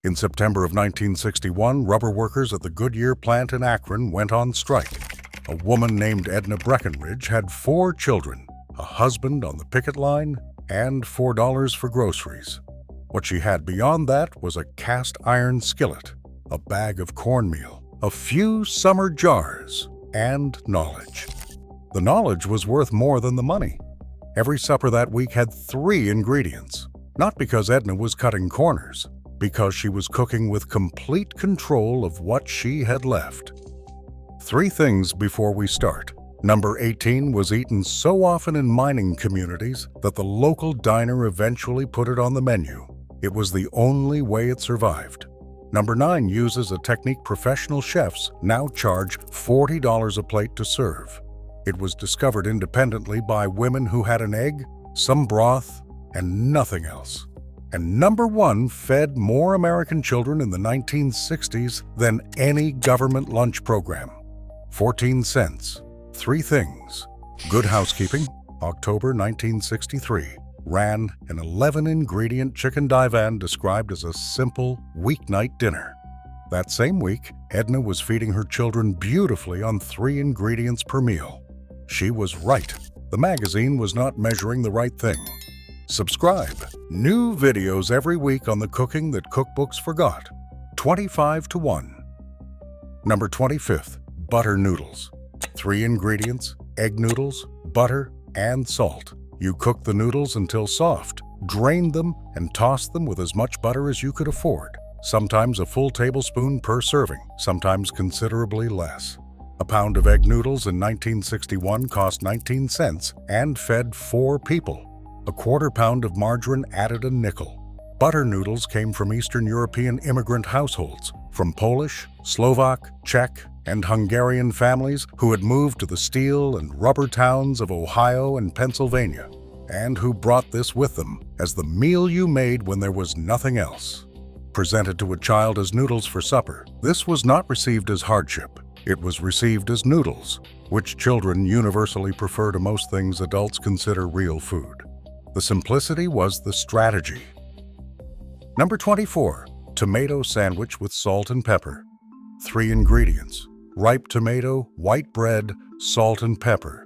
In September of 1961, rubber workers at the Goodyear plant in Akron went on strike. A woman named Edna Breckinridge had 4 children, a husband on the picket line, and $4 for groceries. What she had beyond that was a cast iron skillet, a bag of cornmeal, a few summer jars, and knowledge. The knowledge was worth more than the money. Every supper that week had 3 ingredients, not because Edna was cutting corners, because she was cooking with complete control of what she had left. 3 things before we start. Number 18 was eaten so often in mining communities that the local diner eventually put it on the menu. It was the only way it survived. Number 9 uses a technique professional chefs now charge $40 a plate to serve. It was discovered independently by women who had an egg, some broth, and nothing else. And number 1 fed more American children in the 1960s than any government lunch program. 14 cents. 3 things. Good Housekeeping, October 1963, ran an 11-ingredient chicken divan described as a simple weeknight dinner. That same week, Edna was feeding her children beautifully on 3 ingredients per meal. She was right. The magazine was not measuring the right thing. Subscribe. New videos every week on the cooking that cookbooks forgot. 25 to 1. Number 25th, butter noodles. 3 ingredients, egg noodles, butter, and salt. You cook the noodles until soft, drain them, and toss them with as much butter as you could afford. Sometimes a full tablespoon per serving, sometimes considerably less. A pound of egg noodles in 1961 cost 19 cents and fed 4 people. A quarter pound of margarine added a nickel. Butter noodles came from Eastern European immigrant households, from Polish, Slovak, Czech, and Hungarian families who had moved to the steel and rubber towns of Ohio and Pennsylvania, and who brought this with them as the meal you made when there was nothing else. Presented to a child as noodles for supper, this was not received as hardship. It was received as noodles, which children universally prefer to most things adults consider real food. The simplicity was the strategy. Number 24, tomato sandwich with salt and pepper. 3 ingredients, ripe tomato, white bread, salt and pepper.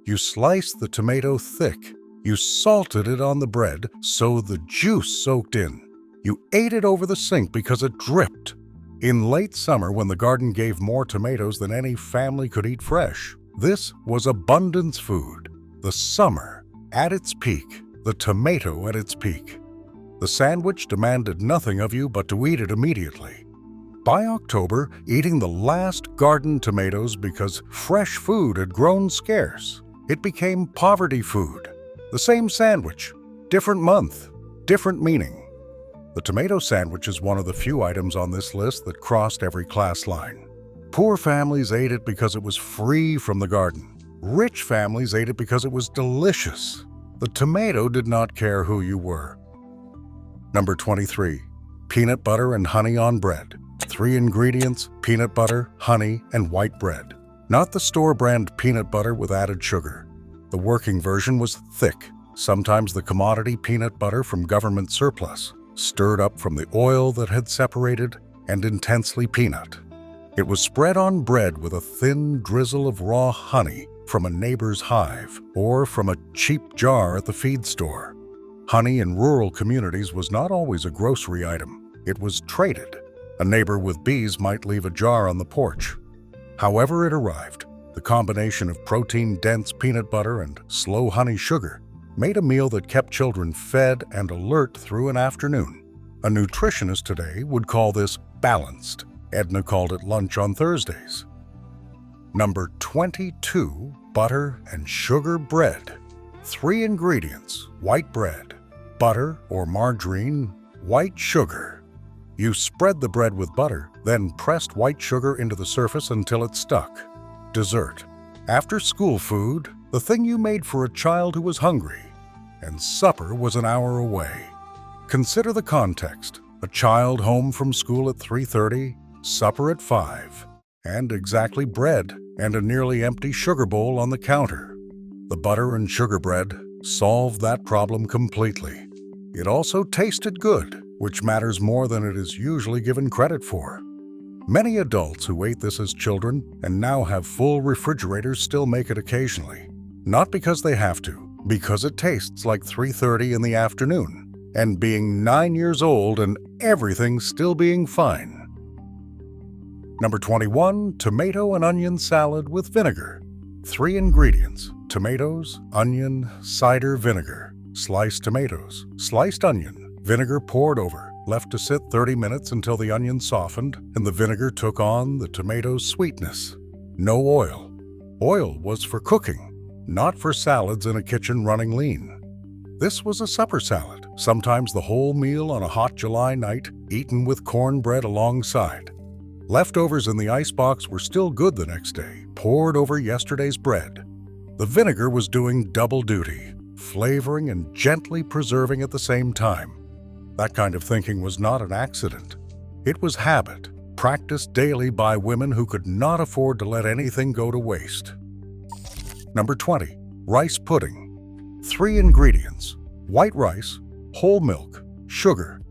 You sliced the tomato thick. You salted it on the bread so the juice soaked in. You ate it over the sink because it dripped. In late summer, when the garden gave more tomatoes than any family could eat fresh, this was abundance food. The summer at its peak, the tomato at its peak. The sandwich demanded nothing of you but to eat it immediately. By October, eating the last garden tomatoes because fresh food had grown scarce. It became poverty food. The same sandwich, different month, different meaning. The tomato sandwich is one of the few items on this list that crossed every class line. Poor families ate it because it was free from the garden. Rich families ate it because it was delicious. The tomato did not care who you were. Number 23, peanut butter and honey on bread. 3 ingredients, peanut butter, honey, and white bread. Not the store-brand peanut butter with added sugar. The working version was thick, sometimes the commodity peanut butter from government surplus, stirred up from the oil that had separated, and intensely peanut. It was spread on bread with a thin drizzle of raw honey from a neighbor's hive or from a cheap jar at the feed store. Honey in rural communities was not always a grocery item. It was traded. A neighbor with bees might leave a jar on the porch. However it arrived, the combination of protein-dense peanut butter and slow honey sugar made a meal that kept children fed and alert through an afternoon. A nutritionist today would call this balanced. Edna called it lunch on Thursdays. Number 22, butter and sugar bread. 3 ingredients, white bread, butter or margarine, white sugar. You spread the bread with butter, then pressed white sugar into the surface until it stuck. Dessert. After school food, the thing you made for a child who was hungry. And supper was an hour away. Consider the context. A child home from school at 3:30, supper at 5, and exactly bread and a nearly empty sugar bowl on the counter. The butter and sugar bread solved that problem completely. It also tasted good. which matters more than it is usually given credit for. Many adults who ate this as children and now have full refrigerators still make it occasionally. Not because they have to, because it tastes like 3:30 in the afternoon, and being 9 years old and everything still being fine. Number 21, tomato and onion salad with vinegar. 3 ingredients: tomatoes, onion, cider vinegar, sliced tomatoes, sliced onion, vinegar poured over, left to sit 30 minutes until the onion softened and the vinegar took on the tomato's sweetness. No oil. Oil was for cooking, not for salads in a kitchen running lean. This was a supper salad, sometimes the whole meal on a hot July night, eaten with cornbread alongside. Leftovers in the icebox were still good the next day, poured over yesterday's bread. The vinegar was doing double duty, flavoring and gently preserving at the same time. That kind of thinking was not an accident. It was habit, practiced daily by women who could not afford to let anything go to waste. Number 20, rice pudding. 3 ingredients: white rice, whole milk, sugar.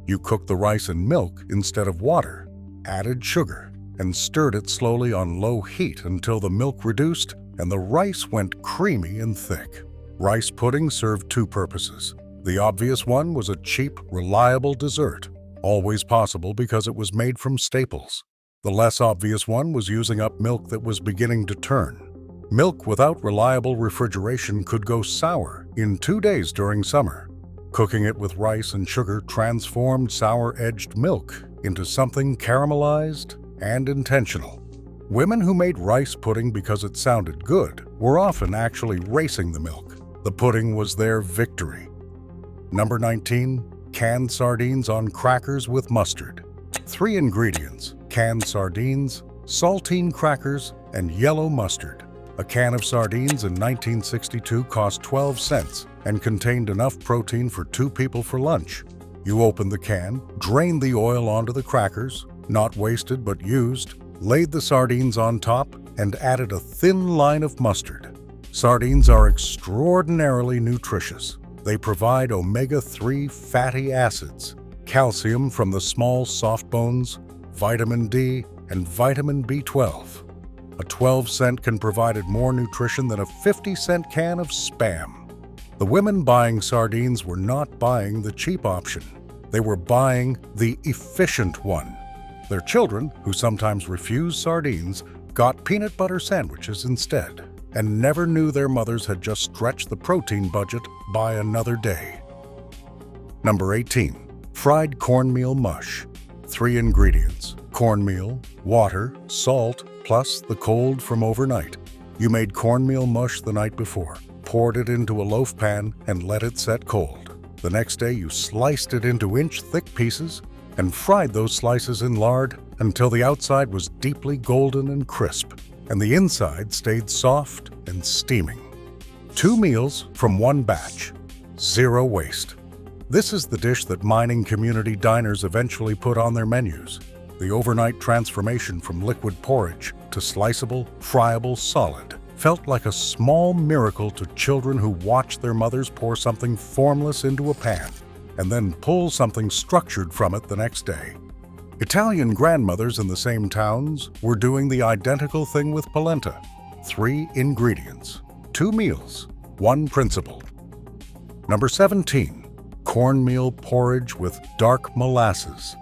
You cooked the rice in milk instead of water, added sugar, and stirred it slowly on low heat until the milk reduced and the rice went creamy and thick. Rice pudding served 2 purposes. The obvious one was a cheap, reliable dessert, always possible because it was made from staples. The less obvious one was using up milk that was beginning to turn. Milk without reliable refrigeration could go sour in 2 days during summer. Cooking it with rice and sugar transformed sour-edged milk into something caramelized and intentional. Women who made rice pudding because it sounded good were often actually racing the milk. The pudding was their victory. Number 19, canned sardines on crackers with mustard. 3 ingredients: canned sardines, saltine crackers, and yellow mustard. A can of sardines in 1962 cost 12 cents and contained enough protein for 2 people for lunch. You opened the can, drained the oil onto the crackers, not wasted but used, laid the sardines on top, and added a thin line of mustard. Sardines are extraordinarily nutritious. They provide omega-3 fatty acids, calcium from the small soft bones, vitamin D, and vitamin B12. A 12-cent can provide more nutrition than a 50-cent can of Spam. The women buying sardines were not buying the cheap option. They were buying the efficient one. Their children, who sometimes refused sardines, got peanut butter sandwiches instead, and never knew their mothers had just stretched the protein budget by another day. Number 18, fried cornmeal mush. 3 ingredients: cornmeal, water, salt, plus the cold from overnight. You made cornmeal mush the night before, poured it into a loaf pan, and let it set cold. The next day you sliced it into inch-thick pieces and fried those slices in lard until the outside was deeply golden and crisp, and the inside stayed soft and steaming. 2 meals from 1 batch. 0 waste. This is the dish that mining community diners eventually put on their menus. The overnight transformation from liquid porridge to sliceable, friable solid felt like a small miracle to children who watched their mothers pour something formless into a pan and then pull something structured from it the next day. Italian grandmothers in the same towns were doing the identical thing with polenta. 3 ingredients, 2 meals, 1 principle. Number 17, cornmeal porridge with dark molasses.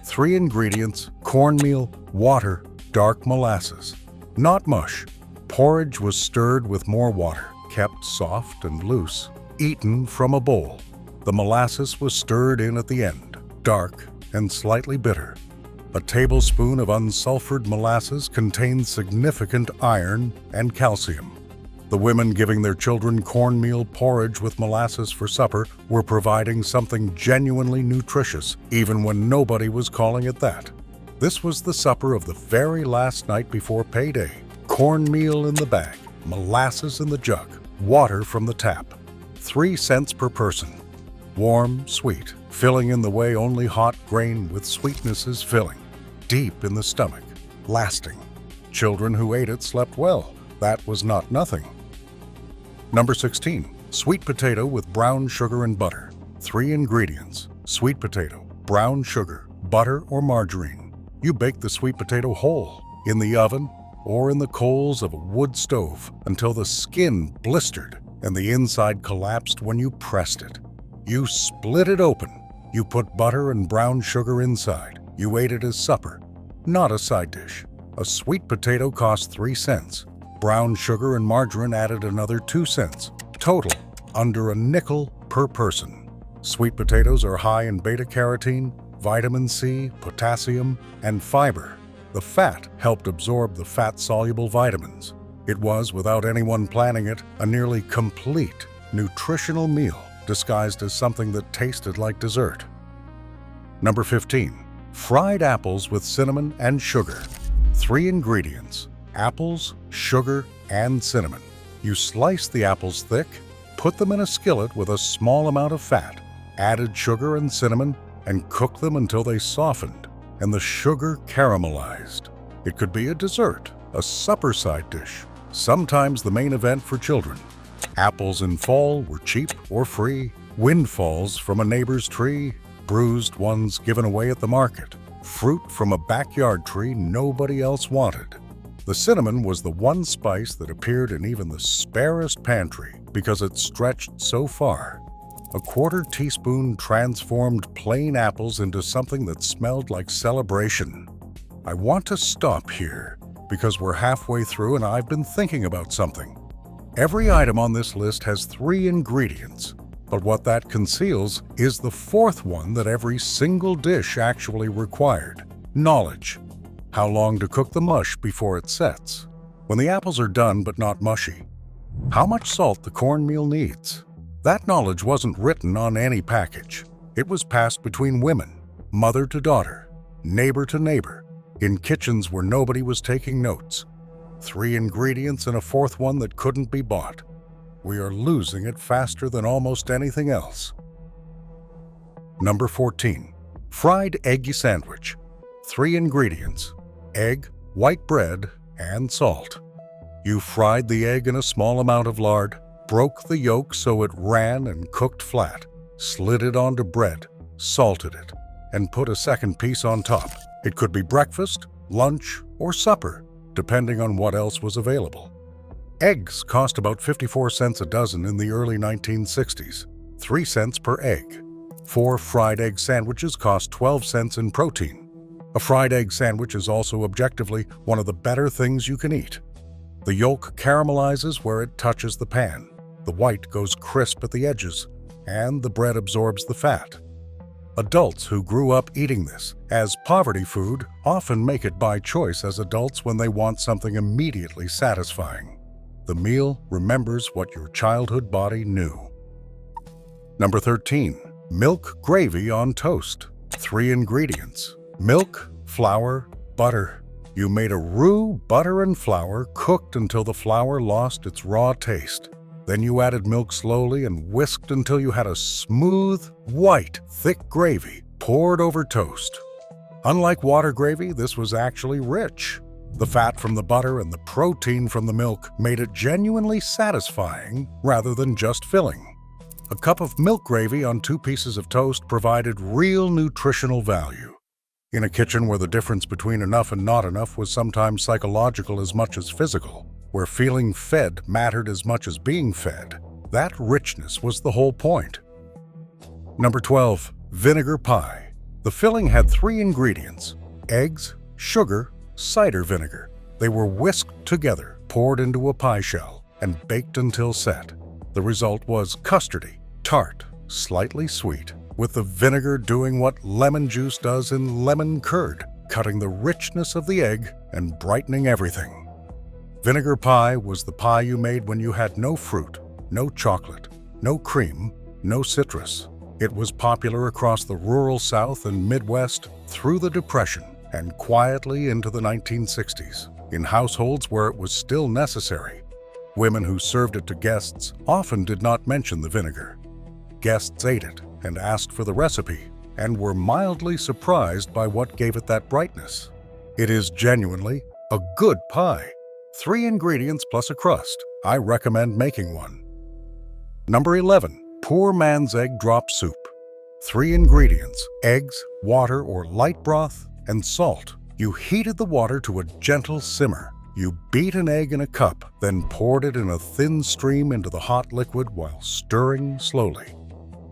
3 ingredients: cornmeal, water, dark molasses. Not mush. Porridge was stirred with more water, kept soft and loose, eaten from a bowl. The molasses was stirred in at the end, dark and slightly bitter. A tablespoon of unsulfured molasses contained significant iron and calcium. The women giving their children cornmeal porridge with molasses for supper were providing something genuinely nutritious, even when nobody was calling it that. This was the supper of the very last night before payday. Cornmeal in the bag, molasses in the jug, water from the tap. 3 cents per person. Warm, sweet, filling in the way only hot grain with sweetness is filling. Deep in the stomach, lasting. Children who ate it slept well. That was not nothing. Number 16, sweet potato with brown sugar and butter. 3 ingredients: sweet potato, brown sugar, butter, or margarine. You baked the sweet potato whole, in the oven, or in the coals of a wood stove until the skin blistered and the inside collapsed when you pressed it. You split it open. You put butter and brown sugar inside. You ate it as supper, not a side dish. A sweet potato cost 3 cents. Brown sugar and margarine added another 2 cents. Total, under a nickel per person. Sweet potatoes are high in beta-carotene, vitamin C, potassium, and fiber. The fat helped absorb the fat-soluble vitamins. It was, without anyone planning it, a nearly complete nutritional meal disguised as something that tasted like dessert. Number 15. Fried apples with cinnamon and sugar. 3 ingredients: apples, sugar, and cinnamon. You sliced the apples thick, put them in a skillet with a small amount of fat, added sugar and cinnamon, and cooked them until they softened and the sugar caramelized. It could be a dessert, a supper side dish, sometimes the main event for children. Apples in fall were cheap or free, windfalls from a neighbor's tree, bruised ones given away at the market, fruit from a backyard tree nobody else wanted. The cinnamon was the one spice that appeared in even the sparest pantry because it stretched so far. A 1/4 teaspoon transformed plain apples into something that smelled like celebration. I want to stop here because we're halfway through and I've been thinking about something. Every item on this list has 3 ingredients, but what that conceals is the 4th one that every single dish actually required: knowledge. How long to cook the mush before it sets? When the apples are done but not mushy? How much salt the cornmeal needs? That knowledge wasn't written on any package. It was passed between women, mother to daughter, neighbor to neighbor, in kitchens where nobody was taking notes. 3 ingredients and a 4th one that couldn't be bought. We are losing it faster than almost anything else. Number 14. Fried egg sandwich. 3 ingredients: egg, white bread, and salt. You fried the egg in a small amount of lard, broke the yolk so it ran and cooked flat, slid it onto bread, salted it, and put a second piece on top. It could be breakfast, lunch, or supper, depending on what else was available. Eggs cost about 54 cents a dozen in the early 1960s, 3 cents per egg. 4 fried egg sandwiches cost 12 cents in protein. A fried egg sandwich is also objectively one of the better things you can eat. The yolk caramelizes where it touches the pan. The white goes crisp at the edges, and the bread absorbs the fat. Adults who grew up eating this as poverty food often make it by choice as adults when they want something immediately satisfying. The meal remembers what your childhood body knew. Number 13. Milk gravy on toast. 3 ingredients: milk, flour, butter. You made a roux, butter, and flour, cooked until the flour lost its raw taste. Then you added milk slowly and whisked until you had a smooth, white, thick gravy poured over toast. Unlike water gravy, this was actually rich. The fat from the butter and the protein from the milk made it genuinely satisfying rather than just filling. A cup of milk gravy on 2 pieces of toast provided real nutritional value. In a kitchen where the difference between enough and not enough was sometimes psychological as much as physical, where feeling fed mattered as much as being fed, that richness was the whole point. Number 12. Vinegar pie. The filling had 3 ingredients: eggs, sugar, cider vinegar. They were whisked together, poured into a pie shell, and baked until set. The result was custardy, tart, slightly sweet, with the vinegar doing what lemon juice does in lemon curd, cutting the richness of the egg and brightening everything. Vinegar pie was the pie you made when you had no fruit, no chocolate, no cream, no citrus. It was popular across the rural South and Midwest through the Depression and quietly into the 1960s, in households where it was still necessary. Women who served it to guests often did not mention the vinegar. Guests ate it and asked for the recipe, and were mildly surprised by what gave it that brightness. It is genuinely a good pie. 3 ingredients plus a crust. I recommend making one. Number 11. Poor man's egg drop soup. 3 ingredients: eggs, water or light broth, and salt. You heated the water to a gentle simmer. You beat an egg in a cup, then poured it in a thin stream into the hot liquid while stirring slowly.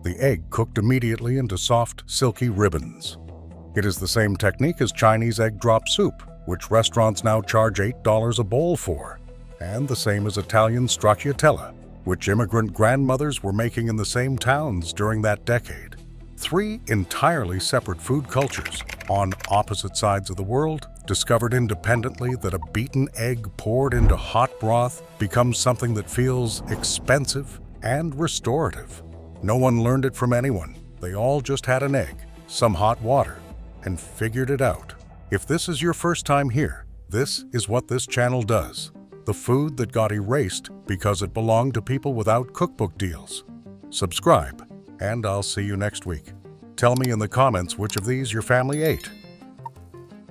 The egg cooked immediately into soft, silky ribbons. It is the same technique as Chinese egg drop soup, which restaurants now charge $8 a bowl for, and the same as Italian stracciatella, which immigrant grandmothers were making in the same towns during that decade. 3 entirely separate food cultures, on opposite sides of the world, discovered independently that a beaten egg poured into hot broth becomes something that feels expensive and restorative. No one learned it from anyone. They all just had an egg, some hot water, and figured it out. If this is your first time here, this is what this channel does. The food that got erased because it belonged to people without cookbook deals. Subscribe, and I'll see you next week. Tell me in the comments which of these your family ate.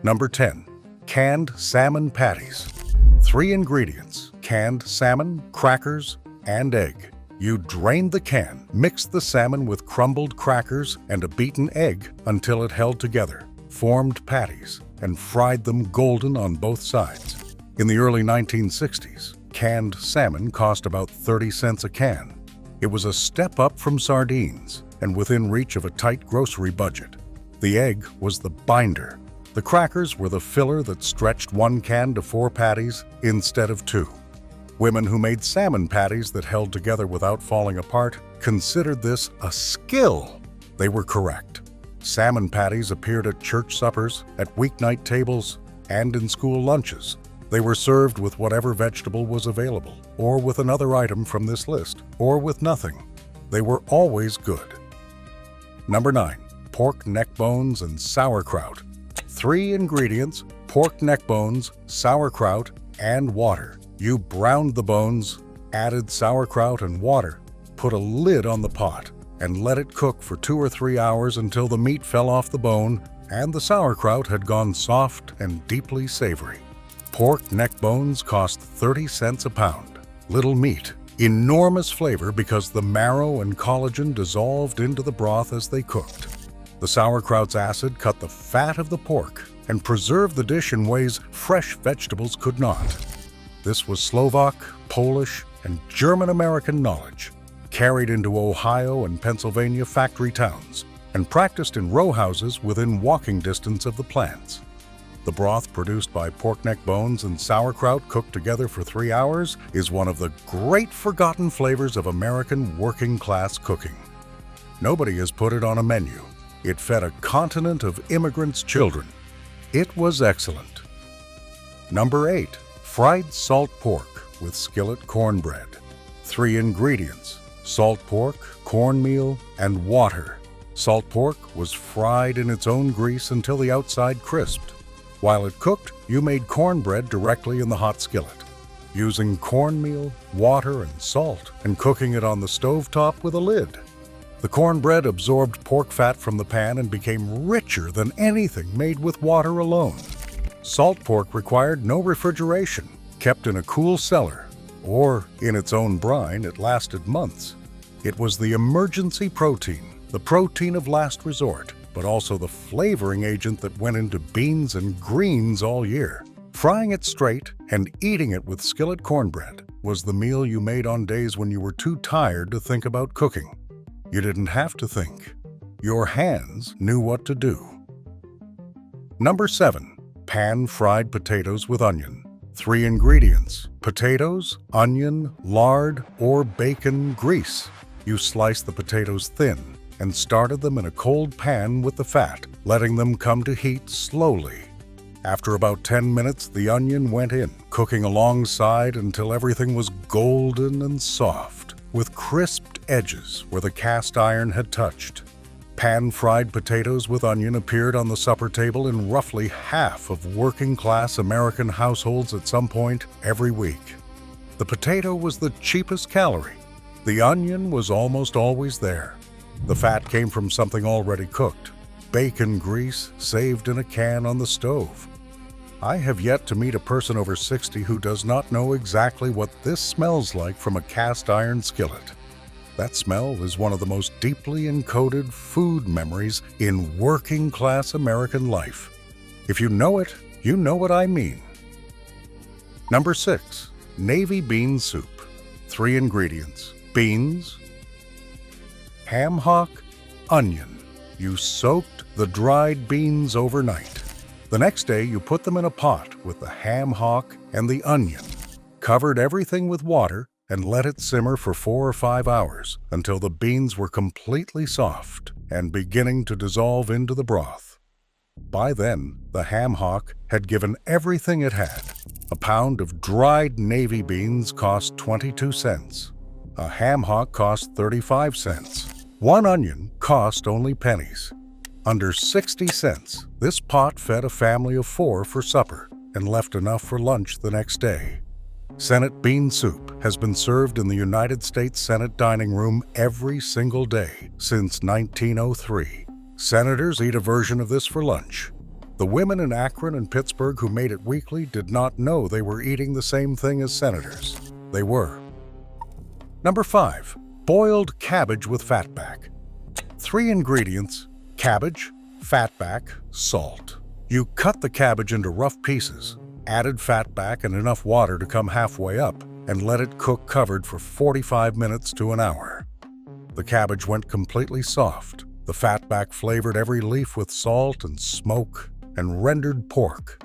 Number 10. Canned salmon patties. 3 ingredients: canned salmon, crackers, and egg. You drained the can, mixed the salmon with crumbled crackers and a beaten egg until it held together, formed patties, and fried them golden on both sides. In the early 1960s, canned salmon cost about 30 cents a can. It was a step up from sardines and within reach of a tight grocery budget. The egg was the binder. The crackers were the filler that stretched 1 can to 4 patties instead of 2. Women who made salmon patties that held together without falling apart considered this a skill. They were correct. Salmon patties appeared at church suppers, at weeknight tables, and in school lunches. They were served with whatever vegetable was available, or with another item from this list, or with nothing. They were always good. Number 9. Pork neck bones and sauerkraut. 3 ingredients: pork neck bones, sauerkraut, and water. You browned the bones, added sauerkraut and water, put a lid on the pot, and let it cook for 2 or 3 hours until the meat fell off the bone and the sauerkraut had gone soft and deeply savory. Pork neck bones cost 30 cents a pound. Little meat, enormous flavor because the marrow and collagen dissolved into the broth as they cooked. The sauerkraut's acid cut the fat of the pork and preserved the dish in ways fresh vegetables could not. This was Slovak, Polish, and German-American knowledge, carried into Ohio and Pennsylvania factory towns, and practiced in row houses within walking distance of the plants. The broth produced by pork neck bones and sauerkraut cooked together for 3 hours is one of the great forgotten flavors of American working-class cooking. Nobody has put it on a menu. It fed a continent of immigrants' children. It was excellent. Number 8. Fried salt pork with skillet cornbread. 3 ingredients: salt pork, cornmeal, and water. Salt pork was fried in its own grease until the outside crisped. While it cooked, you made cornbread directly in the hot skillet, using cornmeal, water, and salt, and cooking it on the stovetop with a lid. The cornbread absorbed pork fat from the pan and became richer than anything made with water alone. Salt pork required no refrigeration, kept in a cool cellar, or in its own brine. It lasted months. It was the emergency protein, the protein of last resort, but also the flavoring agent that went into beans and greens all year. Frying it straight and eating it with skillet cornbread was the meal you made on days when you were too tired to think about cooking. You didn't have to think. Your hands knew what to do. Number 7. Pan-fried potatoes with onion. 3 ingredients: potatoes, onion, lard, or bacon grease. You sliced the potatoes thin and started them in a cold pan with the fat, letting them come to heat slowly. After about 10 minutes, the onion went in, cooking alongside until everything was golden and soft, with crisped edges where the cast iron had touched. Pan-fried potatoes with onion appeared on the supper table in roughly half of working-class American households at some point every week. The potato was the cheapest calorie. The onion was almost always there. The fat came from something already cooked, bacon grease saved in a can on the stove. I have yet to meet a person over 60 who does not know exactly what this smells like from a cast iron skillet. That smell is one of the most deeply encoded food memories in working-class American life. If you know it, you know what I mean. Number 6. Navy bean soup. 3 ingredients: beans, ham hock, onion. You soaked the dried beans overnight. The next day, you put them in a pot with the ham hock and the onion, covered everything with water, and let it simmer for 4 or 5 hours until the beans were completely soft and beginning to dissolve into the broth. By then, the ham hock had given everything it had. A pound of dried navy beans cost 22 cents. A ham hock cost 35 cents. 1 onion cost only pennies. Under 60 cents, this pot fed a family of 4 for supper and left enough for lunch the next day. Senate bean soup has been served in the United States Senate dining room every single day since 1903. Senators eat a version of this for lunch. The women in Akron and Pittsburgh who made it weekly did not know they were eating the same thing as senators. They were. Number 5. Boiled cabbage with fatback. 3 ingredients: cabbage, fatback, salt. You cut the cabbage into rough pieces, added fatback and enough water to come halfway up, and let it cook covered for 45 minutes to an hour. The cabbage went completely soft. The fatback flavored every leaf with salt and smoke and rendered pork.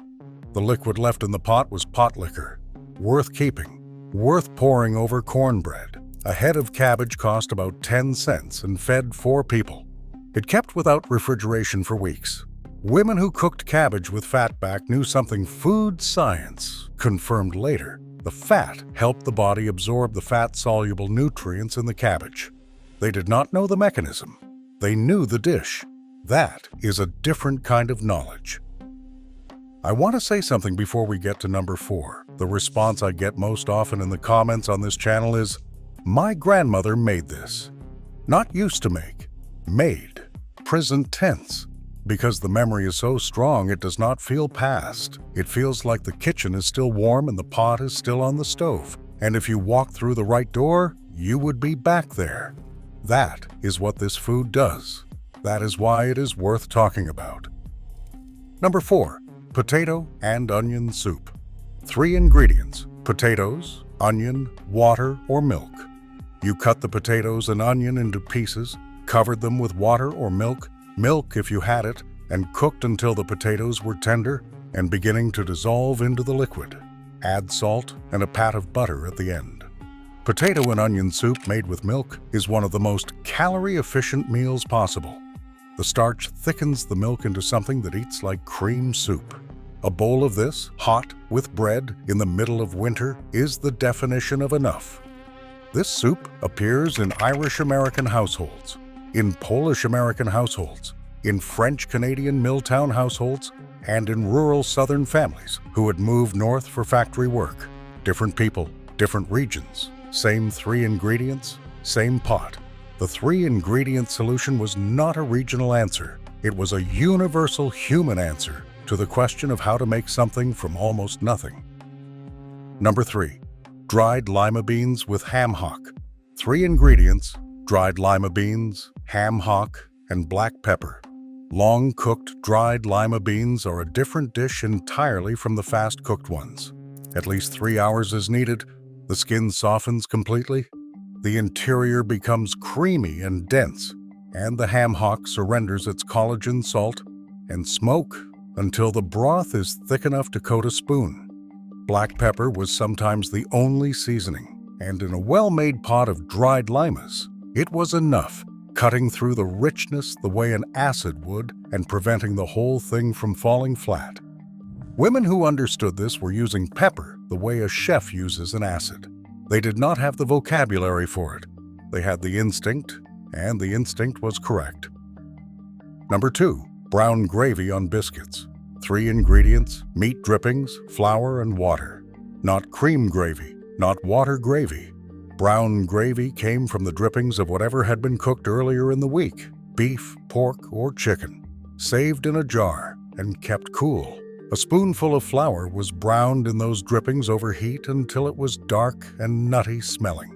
The liquid left in the pot was pot liquor, worth keeping, worth pouring over cornbread. A head of cabbage cost about 10 cents and fed 4 people. It kept without refrigeration for weeks. Women who cooked cabbage with fatback knew something food science confirmed later. The fat helped the body absorb the fat-soluble nutrients in the cabbage. They did not know the mechanism. They knew the dish. That is a different kind of knowledge. I want to say something before we get to number 4. The response I get most often in the comments on this channel is, "My grandmother made this." Not used to make, made. Present tense. Because the memory is so strong, it does not feel past. It feels like the kitchen is still warm and the pot is still on the stove. And if you walk through the right door, you would be back there. That is what this food does. That is why it is worth talking about. Number 4. Potato and onion soup. 3 ingredients: potatoes, onion, water, or milk. You cut the potatoes and onion into pieces, covered them with water or milk if you had it, and cooked until the potatoes were tender and beginning to dissolve into the liquid. Add salt and a pat of butter at the end. Potato and onion soup made with milk is one of the most calorie-efficient meals possible. The starch thickens the milk into something that eats like cream soup. A bowl of this, hot, with bread, in the middle of winter, is the definition of enough. This soup appears in Irish-American households, in Polish-American households, in French-Canadian Milltown households, and in rural Southern families who had moved north for factory work. Different people, different regions, same 3 ingredients, same pot. The 3-ingredient solution was not a regional answer. It was a universal human answer to the question of how to make something from almost nothing. Number 3. Dried lima beans with ham hock. 3 ingredients: dried lima beans, ham hock, and black pepper. Long-cooked dried lima beans are a different dish entirely from the fast-cooked ones. At least 3 hours is needed. The skin softens completely. The interior becomes creamy and dense, and the ham hock surrenders its collagen, salt, and smoke until the broth is thick enough to coat a spoon. Black pepper was sometimes the only seasoning, and in a well-made pot of dried limas, it was enough, cutting through the richness the way an acid would and preventing the whole thing from falling flat. Women who understood this were using pepper the way a chef uses an acid. They did not have the vocabulary for it. They had the instinct, and the instinct was correct. Number 2. Brown gravy on biscuits. 3 ingredients: meat drippings, flour, and water. Not cream gravy, not water gravy. Brown gravy came from the drippings of whatever had been cooked earlier in the week: beef, pork, or chicken, saved in a jar and kept cool. A spoonful of flour was browned in those drippings over heat until it was dark and nutty smelling.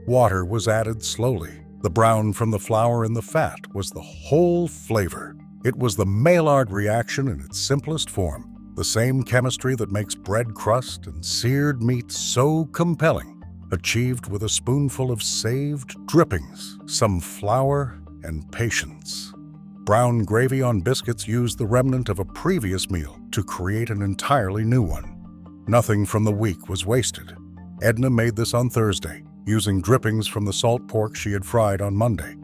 Water was added slowly. The brown from the flour and the fat was the whole flavor. It was the Maillard reaction in its simplest form, the same chemistry that makes bread crust and seared meat so compelling, achieved with a spoonful of saved drippings, some flour, and patience. Brown gravy on biscuits used the remnant of a previous meal to create an entirely new one. Nothing from the week was wasted. Edna made this on Thursday, using drippings from the salt pork she had fried on Monday.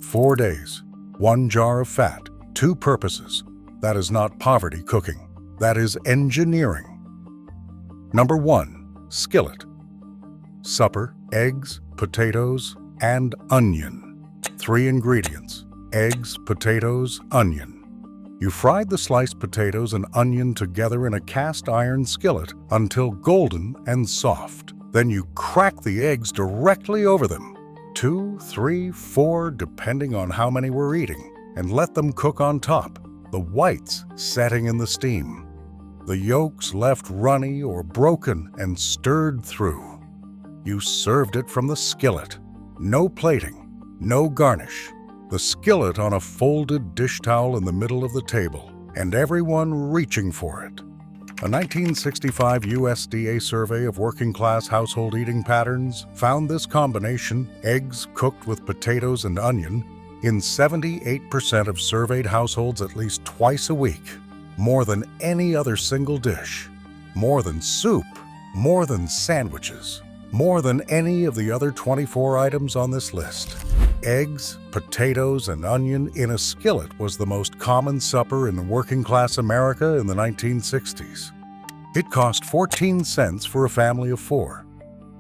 4 days, 1 jar of fat, 2 purposes. That is not poverty cooking. That is engineering. Number 1, skillet. Supper, eggs, potatoes, and onion. 3 ingredients: eggs, potatoes, onion. You fried the sliced potatoes and onion together in a cast iron skillet until golden and soft. Then you crack the eggs directly over them, 2, 3, 4, depending on how many we're eating, and let them cook on top, the whites setting in the steam. The yolks left runny or broken and stirred through. You served it from the skillet. No plating, no garnish. The skillet on a folded dish towel in the middle of the table, and everyone reaching for it. A 1965 USDA survey of working-class household eating patterns found this combination, eggs cooked with potatoes and onion, in 78% of surveyed households at least twice a week, more than any other single dish, more than soup, more than sandwiches, more than any of the other 24 items on this list. Eggs, potatoes, and onion in a skillet was the most common supper in working-class America in the 1960s. It cost 14 cents for a family of 4.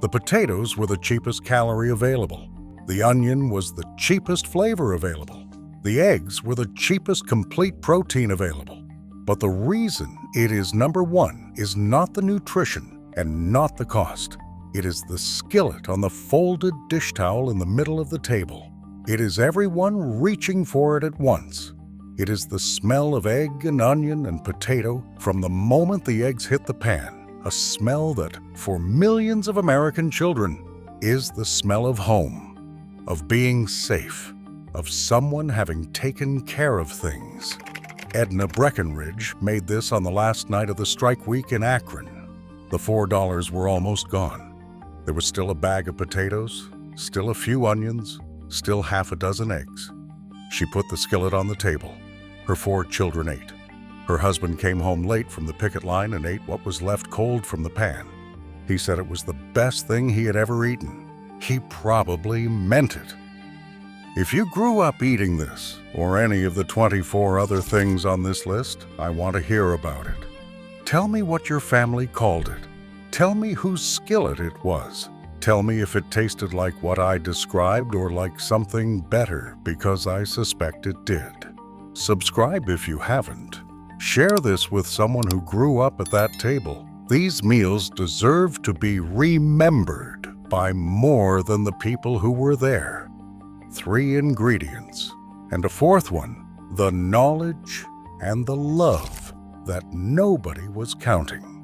The potatoes were the cheapest calorie available. The onion was the cheapest flavor available. The eggs were the cheapest complete protein available. But the reason it is number 1 is not the nutrition and not the cost. It is the skillet on the folded dish towel in the middle of the table. It is everyone reaching for it at once. It is the smell of egg and onion and potato from the moment the eggs hit the pan, a smell that, for millions of American children, is the smell of home, of being safe, of someone having taken care of things. Edna Breckinridge made this on the last night of the strike week in Akron. The $4 were almost gone. There was still a bag of potatoes, still a few onions, still half a dozen eggs. She put the skillet on the table. Her 4 children ate. Her husband came home late from the picket line and ate what was left cold from the pan. He said it was the best thing he had ever eaten. He probably meant it. If you grew up eating this, or any of the 24 other things on this list, I want to hear about it. Tell me what your family called it. Tell me whose skillet it was. Tell me if it tasted like what I described or like something better, because I suspect it did. Subscribe if you haven't. Share this with someone who grew up at that table. These meals deserve to be remembered by more than the people who were there. 3 ingredients, and a 4th one, the knowledge and the love that nobody was counting.